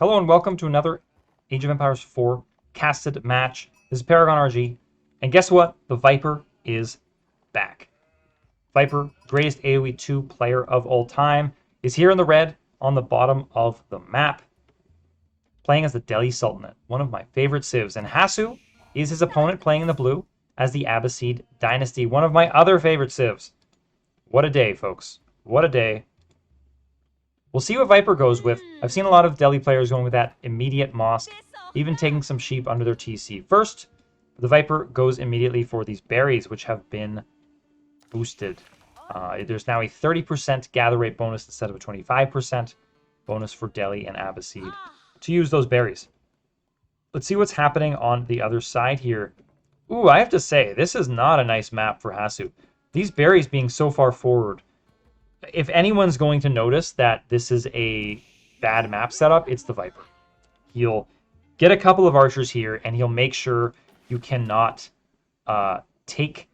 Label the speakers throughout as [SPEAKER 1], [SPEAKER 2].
[SPEAKER 1] Hello and welcome to another Age of Empires 4 casted match. This is Paragon RG, and guess what? The Viper is back. Viper, greatest AoE 2 player of all time, is here in the red on the bottom of the map, playing as the Delhi Sultanate, one of my favorite civs. And Hasu is his opponent, playing in the blue as the Abbasid Dynasty, one of my other favorite civs. What a day, folks. What a day. We'll see what Viper goes with. I've seen a lot of Delhi players going with that immediate Mosque, even taking some sheep under their TC. First, the Viper goes immediately for these berries, which have been boosted. There's now a 30% gather rate bonus instead of a 25% bonus for Delhi and Abbasid to use those berries. Let's see what's happening on the other side here. Ooh, I have to say, this is not a nice map for Hasu. These berries being so far forward, if anyone's going to notice that this is a bad map setup, it's the Viper. He'll get a couple of archers here, and he'll make sure you cannot take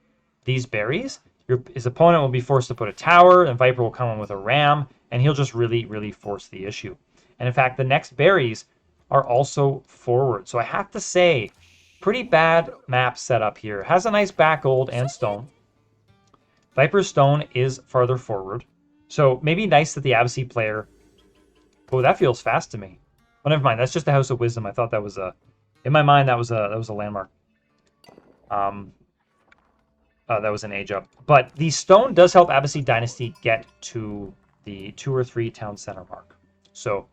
[SPEAKER 1] these berries. His opponent will be forced to put a tower, and Viper will come in with a ram, and he'll just really force the issue. And in fact, the next berries are also forward. So I have to say, pretty bad map setup here. Has a nice back gold and stone. Viper's stone is farther forward. So maybe nice that the Abbasid player... Oh, that feels fast to me. Oh, never mind. That's just the House of Wisdom. I thought that was a... In my mind, that was a landmark. That was an age up. But the stone does help Abbasid Dynasty get to the 2 or 3 town center mark. So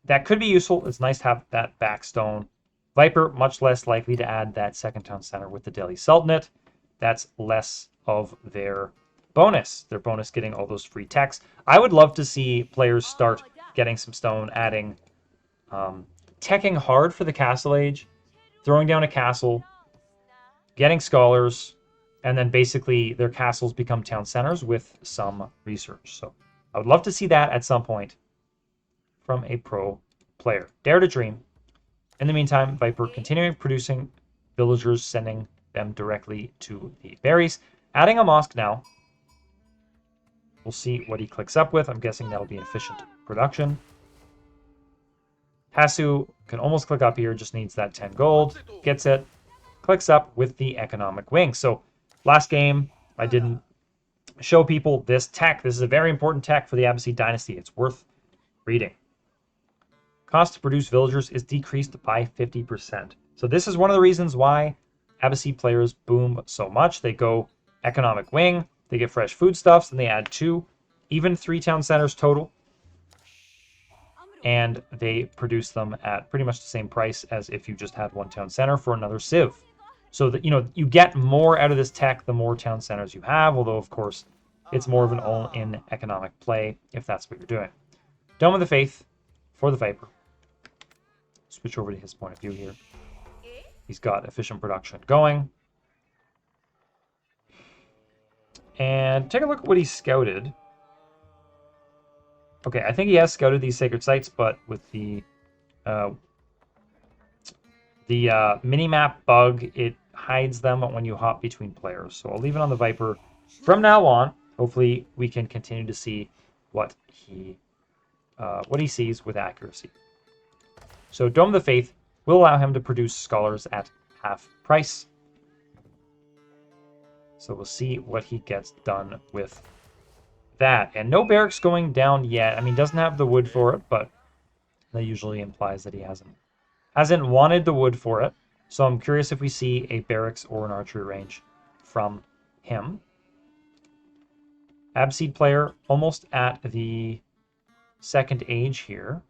[SPEAKER 1] that could be useful. It's nice to have that back stone. Viper, much less likely to add that second town center with the Delhi Sultanate. That's less of their bonus. Their bonus getting all those free techs. I would love to see players start getting some stone, adding teching hard for the Castle Age, throwing down a castle, getting scholars, and then basically their castles become town centers with some research. So I would love to see that at some point from a pro player. Dare to dream. In the meantime, Viper continuing producing villagers, sending them directly to the berries. Adding a mosque now. We'll see what he clicks up with. I'm guessing that'll be efficient production. Hasu can almost click up here, just needs that 10 gold. Gets it. Clicks up with the economic wing. So last game, I didn't show people this tech. This is a very important tech for the Abbasid Dynasty. It's worth reading. Cost to produce villagers is decreased by 50%. So this is one of the reasons why Abbasid players boom so much. They go economic wing, they get fresh foodstuffs, and they add 2, even 3 town centers total. And they produce them at pretty much the same price as if you just had 1 town center for another civ. So that, you get more out of this tech the more town centers you have, although of course it's more of an all-in economic play if that's what you're doing. Dome of the Faith for the Viper. Switch over to his point of view here. He's got efficient production going. And take a look at what he scouted. Okay, I think he has scouted these sacred sites, but with the mini-map bug, it hides them when you hop between players. So I'll leave it on the Viper from now on. Hopefully we can continue to see what he sees with accuracy. So Dome of the Faith will allow him to produce scholars at half price. So we'll see what he gets done with that. And no barracks going down yet. I mean, doesn't have the wood for it, but that usually implies that he hasn't wanted the wood for it. So I'm curious if we see a barracks or an archery range from him. Abbasid player almost at the second age here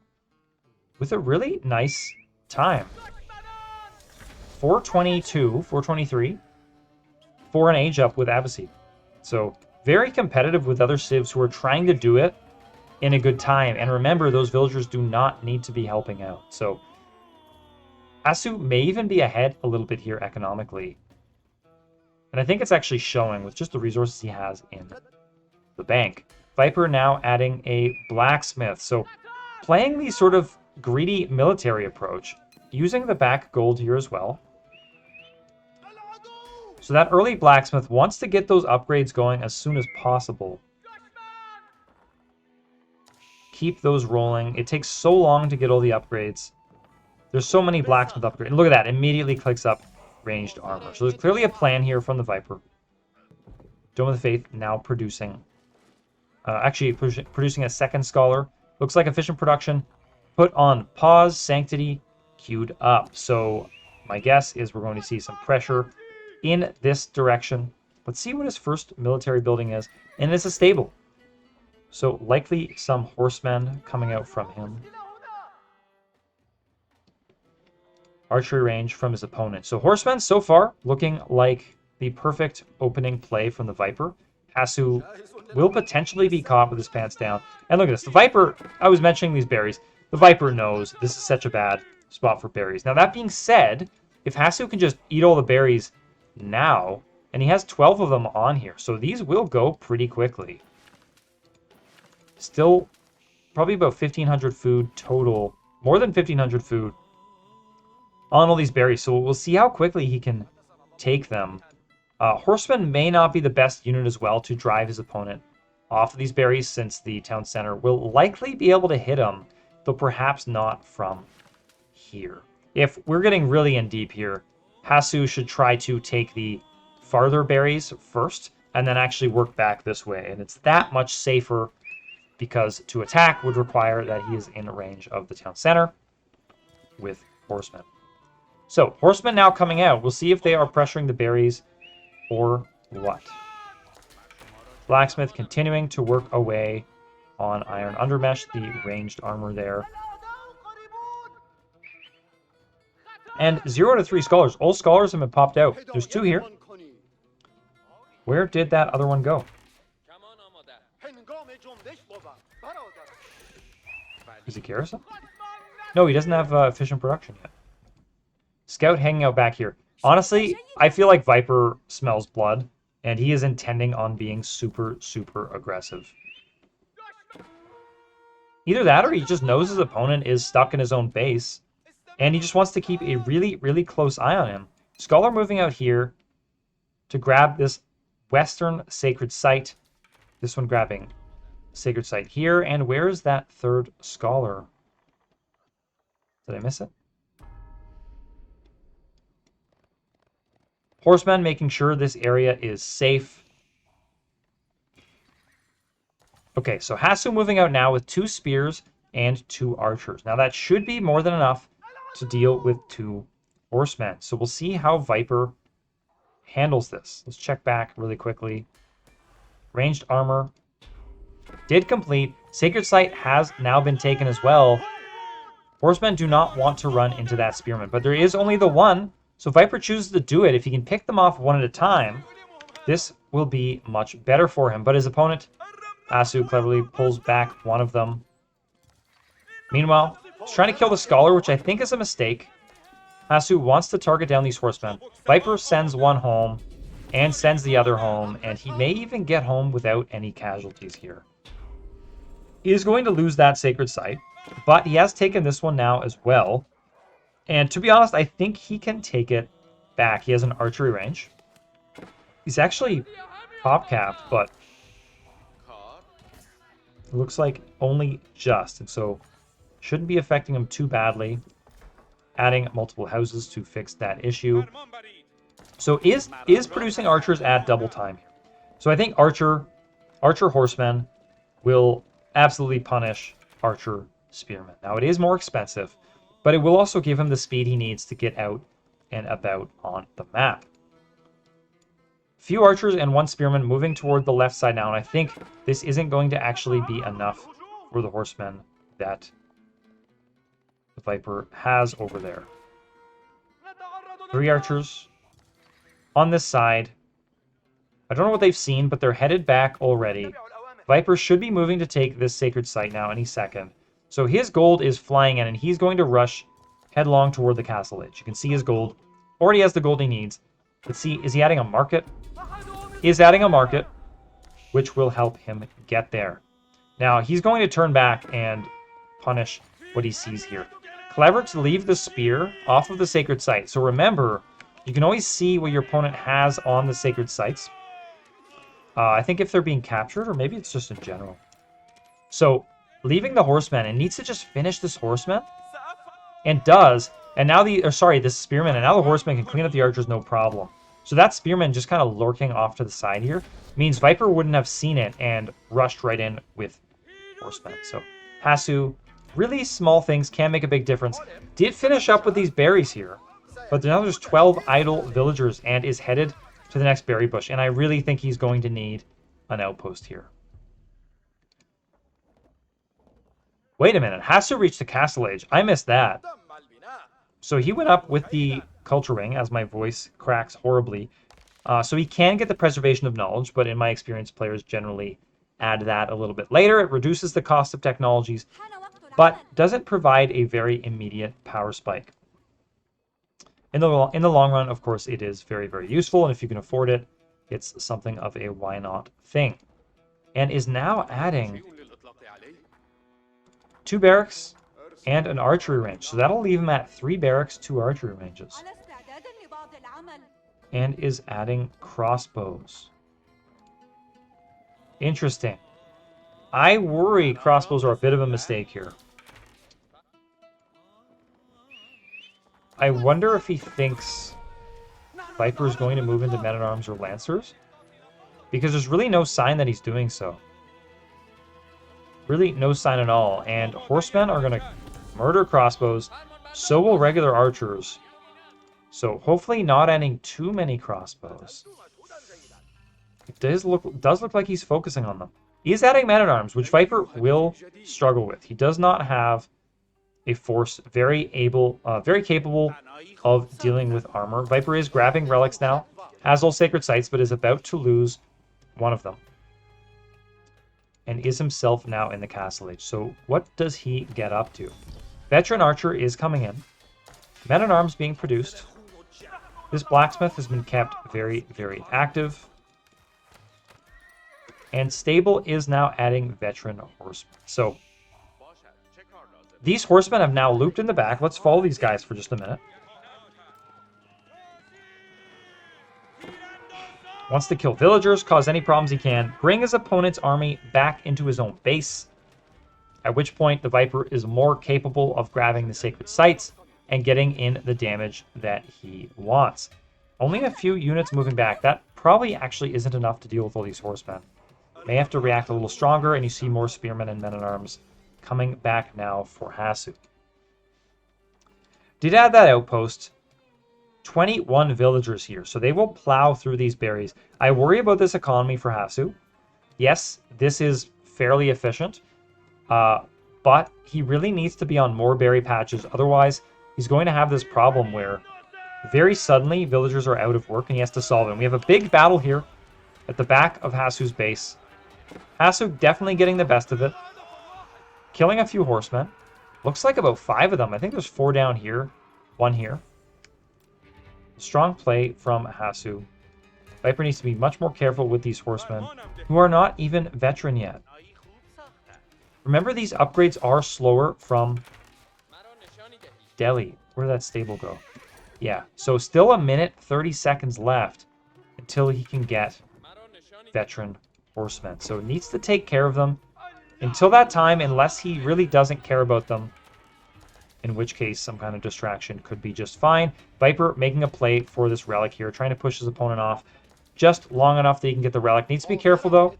[SPEAKER 1] with a really nice time. 422, 423 for an age up with Abbasid. So very competitive with other civs who are trying to do it in a good time. And remember, those villagers do not need to be helping out. So Hasu may even be ahead a little bit here economically. And I think it's actually showing with just the resources he has in the bank. Viper now adding a blacksmith. So playing the sort of greedy military approach, using the back gold here as well. So that early blacksmith wants to get those upgrades going as soon as possible. keep those rolling. It takes so long to get all the upgrades. There's so many blacksmith upgrades. And look at that, immediately clicks up ranged armor. So there's clearly a plan here from the Viper. Dome of the Faith now producing, producing a second scholar. Looks like efficient production. Put on pause, sanctity, queued up. So my guess is we're going to see some pressure in this direction. Let's see what his first military building is. And it's a stable. So likely some horsemen coming out from him. Archery range from his opponent. So horsemen so far looking like the perfect opening play from the Viper. Hasu will potentially be caught with his pants down. And look at this. The Viper, I was mentioning these berries. The Viper knows this is such a bad spot for berries. Now that being said, if Hasu can just eat all the berries now, and he has 12 of them on here, so these will go pretty quickly. Still probably about 1,500 food total. More than 1,500 food on all these berries. So we'll see how quickly he can take them. Horseman may not be the best unit as well to drive his opponent off of these berries, since the town center will likely be able to hit him, though perhaps not from here. If we're getting really in deep here, Hasu should try to take the farther berries first and then actually work back this way. And it's that much safer because to attack would require that he is in range of the town center with horsemen. So horsemen now coming out. We'll see if they are pressuring the berries or what. Blacksmith continuing to work away on iron undermesh, the ranged armor there. And 0 to 3 scholars. All scholars have been popped out. There's 2 here. Where did that other one go? Is he garrison? No, he doesn't have efficient production yet. Scout hanging out back here. Honestly, I feel like Viper smells blood, and he is intending on being super, super aggressive. Either that, or he just knows his opponent is stuck in his own base, and he just wants to keep a really, really close eye on him. Scholar moving out here to grab this western sacred site. This one grabbing sacred site here. And where is that third scholar? Did I miss it? Horsemen making sure this area is safe. Okay, so Hasu moving out now with 2 spears and 2 archers. Now that should be more than enough to deal with 2 horsemen. So we'll see how Viper handles this. Let's check back really quickly. Ranged armor did complete. Sacred Site has now been taken as well. Horsemen do not want to run into that spearman, but there is only the one. So Viper chooses to do it. If he can pick them off one at a time, this will be much better for him. But his opponent, Hasu, cleverly pulls back one of them. Meanwhile, he's trying to kill the scholar, which I think is a mistake. Hasu wants to target down these horsemen. Viper sends one home and sends the other home, and he may even get home without any casualties here. He is going to lose that sacred site, but he has taken this one now as well. And to be honest, I think he can take it back. He has an archery range. He's actually top capped, but it looks like only just. And so shouldn't be affecting him too badly. Adding multiple houses to fix that issue. So is producing archers at double time here. So I think archer horsemen will absolutely punish archer spearmen. Now it is more expensive, but it will also give him the speed he needs to get out and about on the map. Few archers and 1 spearman moving toward the left side now, and I think this isn't going to actually be enough for the horsemen that the Viper has over there. 3 archers on this side. I don't know what they've seen, but they're headed back already. Viper should be moving to take this sacred site now any second. So his gold is flying in, and he's going to rush headlong toward the castle edge. You can see his gold. Already has the gold he needs. Let's see, is he adding a market? He is adding a market, which will help him get there. Now, he's going to turn back and punish what he sees here. Clever to leave the spear off of the sacred site. So remember, you can always see what your opponent has on the sacred sites. I think if they're being captured, or maybe it's just in general. So leaving the horseman and needs to just finish this horseman. And does. And now this spearman, and now the horseman can clean up the archers no problem. So that spearman just kind of lurking off to the side here means Viper wouldn't have seen it and rushed right in with horsemen. So Hasu, really small things can make a big difference. Did finish up with these berries here, but now there's 12 idle villagers and is headed to the next berry bush. And I really think he's going to need an outpost here. Wait a minute, Hasu reached the castle age. I missed that. So he went up with the culture ring, as my voice cracks horribly. So he can get the preservation of knowledge, but in my experience, players generally add that a little bit later. It reduces the cost of technologies, but doesn't provide a very immediate power spike. In the long run, of course, it is very, very useful, and if you can afford it, it's something of a why not thing. And is now adding 2 barracks and an archery range. So that'll leave him at 3 barracks, 2 archery ranges. And is adding crossbows. Interesting. I worry crossbows are a bit of a mistake here. I wonder if he thinks Viper is going to move into men-at-arms or lancers. Because there's really no sign that he's doing so. Really no sign at all. And horsemen are going to murder crossbows. So will regular archers. So hopefully not adding too many crossbows. It does look like he's focusing on them. He is adding men-at-arms, which Viper will struggle with. He does not have a force very capable of dealing with armor. Viper is grabbing relics now, has all sacred sites, but is about to lose one of them. And is himself now in the castle age. So what does he get up to? Veteran archer is coming in. Men-at-arms being produced. This blacksmith has been kept very, very active. And stable is now adding veteran horsemen. So these horsemen have now looped in the back. Let's follow these guys for just a minute. Wants to kill villagers, cause any problems he can, bring his opponent's army back into his own base, at which point the Viper is more capable of grabbing the sacred sites and getting in the damage that he wants. Only a few units moving back. That probably actually isn't enough to deal with all these horsemen. May have to react a little stronger, and you see more spearmen and men-at-arms coming back now for Hasu. Did add that outpost. 21 villagers here, so they will plow through these berries. I worry about this economy for Hasu. Yes, this is fairly efficient, but he really needs to be on more berry patches. Otherwise, he's going to have this problem where very suddenly villagers are out of work and he has to solve them. We have a big battle here at the back of Hasu's base. Hasu definitely getting the best of it. Killing a few horsemen. Looks like about 5 of them. I think there's 4 down here, 1 here. Strong play from Hasu. Viper needs to be much more careful with these horsemen, who are not even veteran yet. Remember, these upgrades are slower from Delhi. Where did that stable go? Yeah, so still 1 minute, 30 seconds left until he can get veteran horsemen. So needs to take care of them. Until that time, unless he really doesn't care about them, in which case some kind of distraction could be just fine. Viper making a play for this relic here, trying to push his opponent off just long enough that he can get the relic. Needs to be careful, though.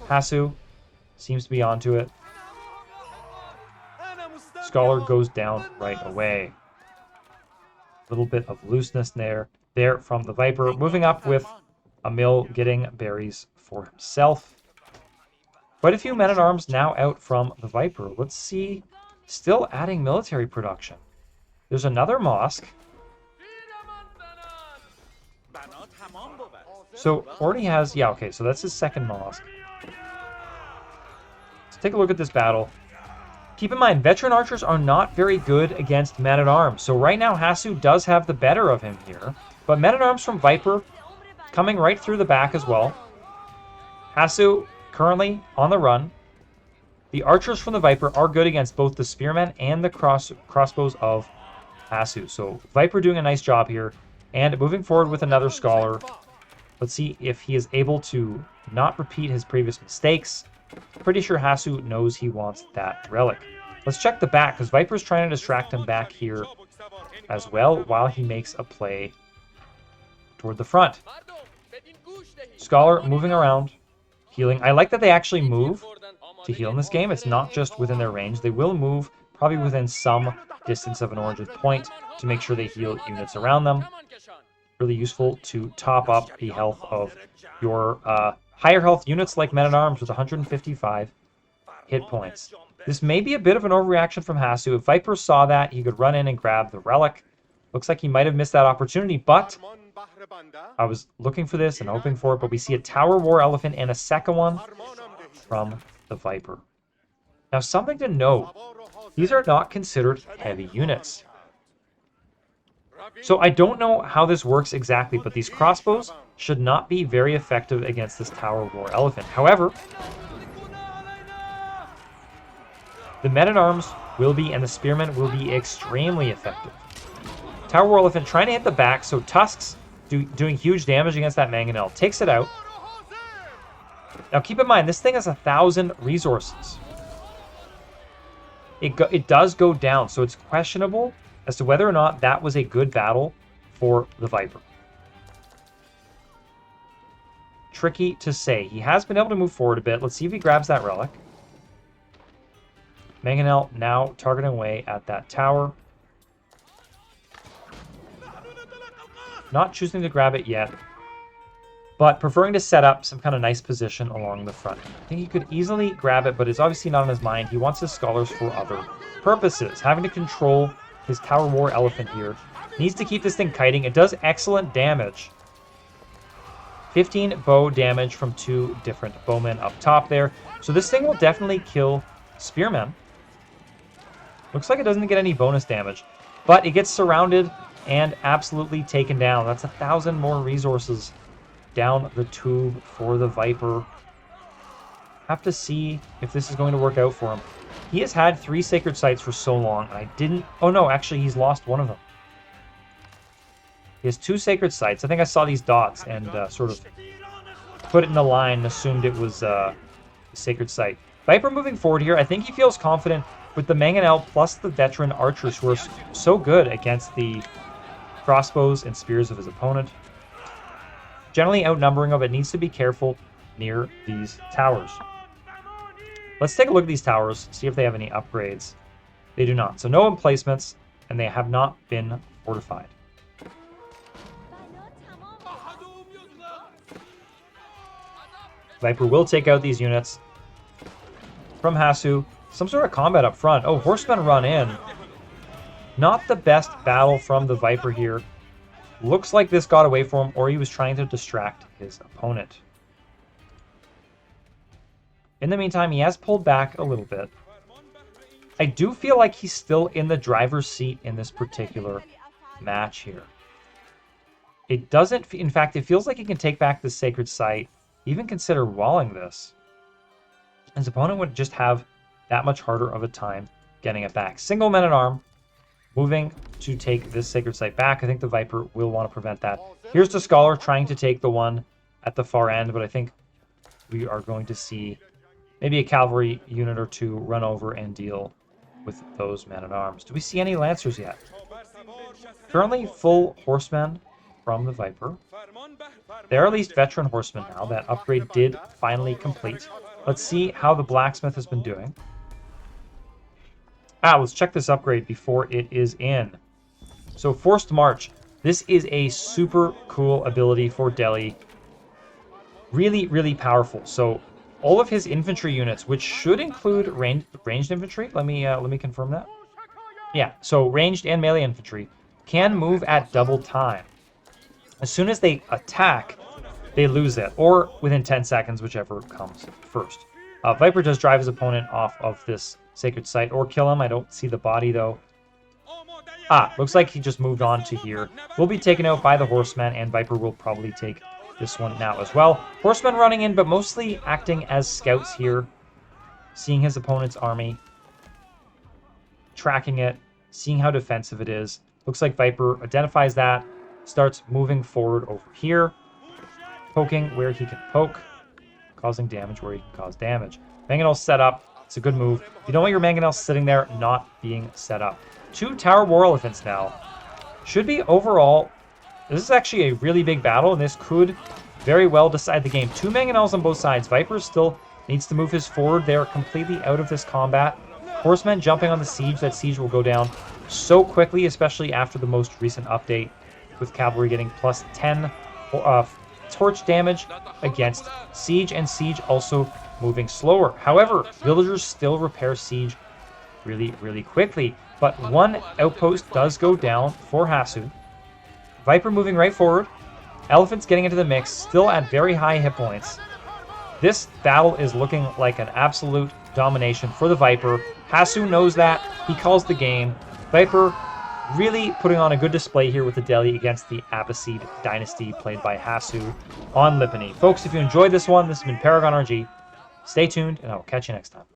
[SPEAKER 1] Hasu seems to be onto it. Scholar goes down right away. A little bit of looseness there from the Viper. Moving up with a mill, getting berries for himself. Quite a few men-at-arms now out from the Viper. Let's see. Still adding military production. There's another mosque. So already has, yeah, okay, so that's his second mosque. Let's take a look at this battle. Keep in mind, veteran archers are not very good against men-at-arms. So right now, Hasu does have the better of him here. But men-at-arms from Viper coming right through the back as well. Hasu currently on the run. The archers from the Viper are good against both the spearmen and the crossbows of Hasu. So Viper doing a nice job here. And moving forward with another scholar. Let's see if he is able to not repeat his previous mistakes. Pretty sure Hasu knows he wants that relic. Let's check the back, because Viper's trying to distract him back here as well while he makes a play toward the front. Scholar moving around, healing. I like that they actually move to heal in this game. It's not just within their range. They will move probably within some distance of an orange point to make sure they heal units around them. Really useful to top up the health of your higher health units like Men-at-Arms with 155 hit points. This may be a bit of an overreaction from Hasu. If Viper saw that, he could run in and grab the relic. Looks like he might have missed that opportunity, but I was looking for this and hoping for it, but we see a Tower War Elephant and a second one from the Viper. Now, something to note, these are not considered heavy units. So I don't know how this works exactly, but these crossbows should not be very effective against this Tower War Elephant. However, the Men-at-Arms will be, and the Spearmen will be extremely effective. Tower War Elephant trying to hit the back, so Tusks doing huge damage against that Mangonel. Takes it out. Now keep in mind, this thing has 1,000 resources. It does go down, so it's questionable as to whether or not that was a good battle for the Viper. Tricky to say. He has been able to move forward a bit. Let's see if he grabs that relic. Mangonel now targeting away at that tower. Not choosing to grab it yet, but preferring to set up some kind of nice position along the front. I think he could easily grab it, but it's obviously not on his mind. He wants his scholars for other purposes. Having to control his Tower War Elephant here. Needs to keep this thing kiting. It does excellent damage. 15 bow damage from 2 different bowmen up top there. So this thing will definitely kill Spearmen. Looks like it doesn't get any bonus damage, but it gets surrounded and absolutely taken down. That's 1,000 more resources down the tube for the Viper. Have to see if this is going to work out for him. He has had 3 sacred sites for so long, and I didn't... Oh no, actually he's lost one of them. He has 2 sacred sites. I think I saw these dots and sort of put it in a line and assumed it was a sacred site. Viper moving forward here. I think he feels confident with the Mangonel plus the veteran archers who are so good against the crossbows and spears of his opponent. Generally outnumbering him, but needs to be careful near these towers. Let's take a look at these towers, see if they have any upgrades. They do not. So no emplacements, and they have not been fortified. Viper will take out these units from Hasu. Some sort of combat up front. Oh, horsemen run in. Not the best battle from the Viper here. Looks like this got away from him, or he was trying to distract his opponent. In the meantime, he has pulled back a little bit. I do feel like he's still in the driver's seat in this particular match here. It doesn't... In fact, it feels like he can take back the sacred site, even consider walling this. His opponent would just have that much harder of a time getting it back. Single Men-at-Arm moving to take this sacred site back. I think the Viper will want to prevent that. Here's the Scholar trying to take the one at the far end, but I think we are going to see maybe a cavalry unit or 2 run over and deal with those Men-at-Arms. Do we see any Lancers yet? Currently full horsemen from the Viper. There are at least veteran horsemen now. That upgrade did finally complete. Let's see how the blacksmith has been doing. Let's check this upgrade before it is in. So Forced March. This is a super cool ability for Delhi. Really, really powerful. So all of his infantry units, which should include ranged infantry. Let me confirm that. Yeah, so ranged and melee infantry can move at double time. As soon as they attack, they lose it, or within 10 seconds, whichever comes first. Viper does drive his opponent off of this sacred site, or kill him. I don't see the body, though. Looks like he just moved on to here. Will be taken out by the horsemen, and Viper will probably take this one now as well. Horsemen running in, but mostly acting as scouts here. Seeing his opponent's army. Tracking it. Seeing how defensive it is. Looks like Viper identifies that. Starts moving forward over here. Poking where he can poke. causing damage where he can cause damage. Mangonel's set up. It's a good move. You don't want your Mangonel sitting there not being set up. 2 Tower War Elephants now. Should be overall... This is actually a really big battle, and this could very well decide the game. 2 Mangonels on both sides. Viper still needs to move his forward. They are completely out of this combat. Horsemen jumping on the siege. That siege will go down so quickly, especially after the most recent update, with cavalry getting plus 10 torch damage against siege, and siege also moving slower. However, villagers still repair siege really, really quickly. But 1 outpost does go down for Hasu. Viper moving right forward. Elephants getting into the mix, still at very high hit points. This battle is looking like an absolute domination for the Viper. Hasu knows that. He calls the game. Viper really putting on a good display here with the Delhi against the Abbasid dynasty played by Hasu on Lipany. Folks, if you enjoyed this one, this has been Paragon RG. Stay tuned, and I will catch you next time.